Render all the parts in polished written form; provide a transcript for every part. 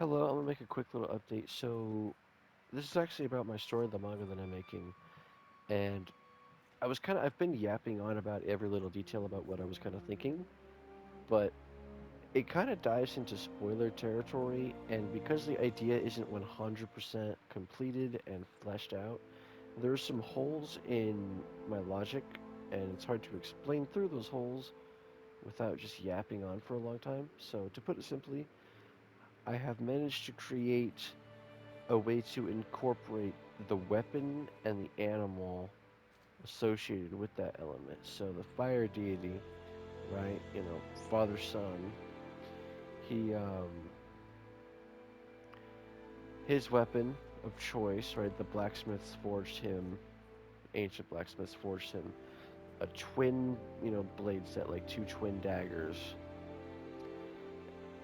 Hello, I'm gonna make a quick little update. So, this is actually about my story, the manga that I'm making, and I've been yapping on about every little detail about what I was kind of thinking, but it kind of dives into spoiler territory, and because the idea isn't 100% completed and fleshed out, there's some holes in my logic, and it's hard to explain through those holes without just yapping on for a long time. So, to put it simply, I have managed to create a way to incorporate the weapon and the animal associated with that element. So the fire deity, right? Father son. He his weapon of choice, right? The blacksmiths forged him. Ancient blacksmiths forged him a twin, blade set, like two twin daggers.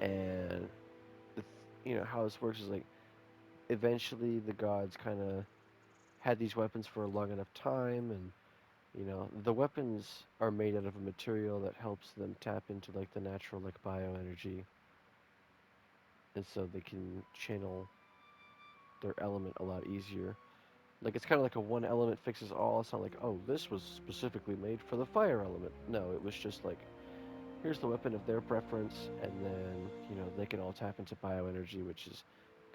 And how this works is like eventually the gods kind of had these weapons for a long enough time, and the weapons are made out of a material that helps them tap into like the natural like bioenergy, and so they can channel their element a lot easier. Like it's kind of like a one element fixes all. It's not like, oh, this was specifically made for the fire element. No, it was just like, here's the weapon of their preference, and then they can all tap into bioenergy, which is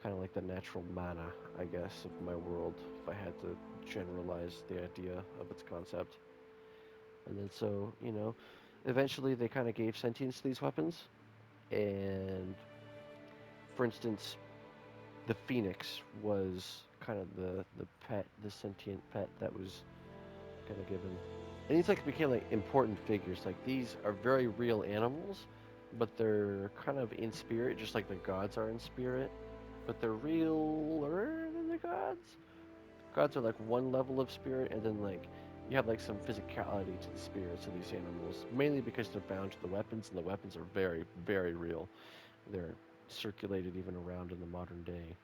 kind of like the natural mana, I guess, of my world. If I had to generalize the idea of its concept. And then so, eventually they kind of gave sentience to these weapons. And for instance, the phoenix was kind of the pet, the sentient pet that was kind of given. And these like became like important figures. Like these are very real animals, but they're kind of in spirit, just like the gods are in spirit. But they're realer than the gods. Gods are like one level of spirit, and then like you have like some physicality to the spirits of these animals, mainly because they're bound to the weapons, and the weapons are very, very real. They're circulated even around in the modern day.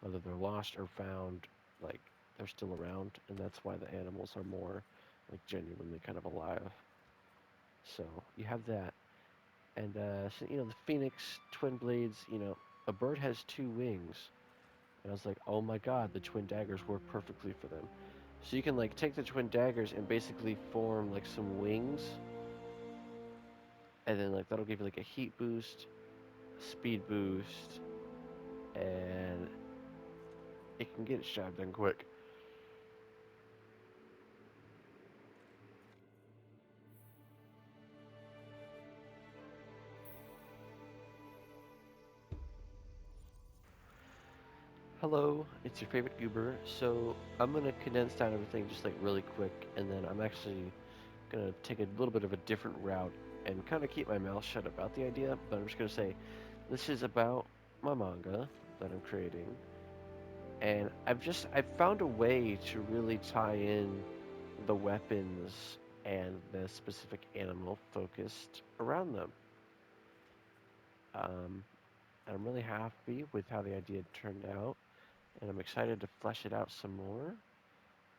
Whether they're lost or found, like they're still around, and that's why the animals are more like genuinely kind of alive. So you have that, and so, the phoenix twin blades. A bird has two wings, and I was like, oh my god, the twin daggers work perfectly for them. So you can like take the twin daggers and basically form like some wings, and then like that'll give you like a heat boost, a speed boost, and it can get its job done quick. Hello, it's your favorite goober. So I'm gonna condense down everything just like really quick, and then I'm actually gonna take a little bit of a different route and kind of keep my mouth shut about the idea. But I'm just gonna say this is about my manga that I'm creating, and I've found a way to really tie in the weapons and the specific animal focused around them. Um, and I'm really happy with how the idea turned out, and I'm excited to flesh it out some more.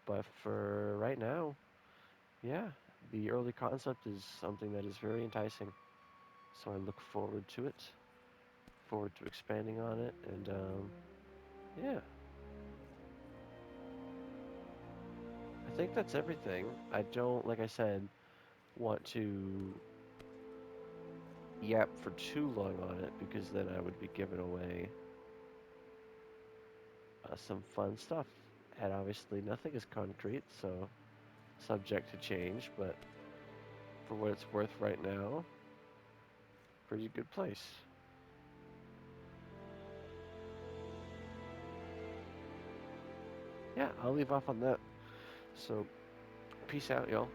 But for right now, yeah, the early concept is something that is very enticing. So I look forward to it, forward to expanding on it, and yeah, I think that's everything. I don't, like I said, want to yap for too long on it because then I would be giving away some fun stuff. And obviously, nothing is concrete, so subject to change, but for what it's worth right now, pretty good place. Yeah, I'll leave off on that. So, peace out, y'all.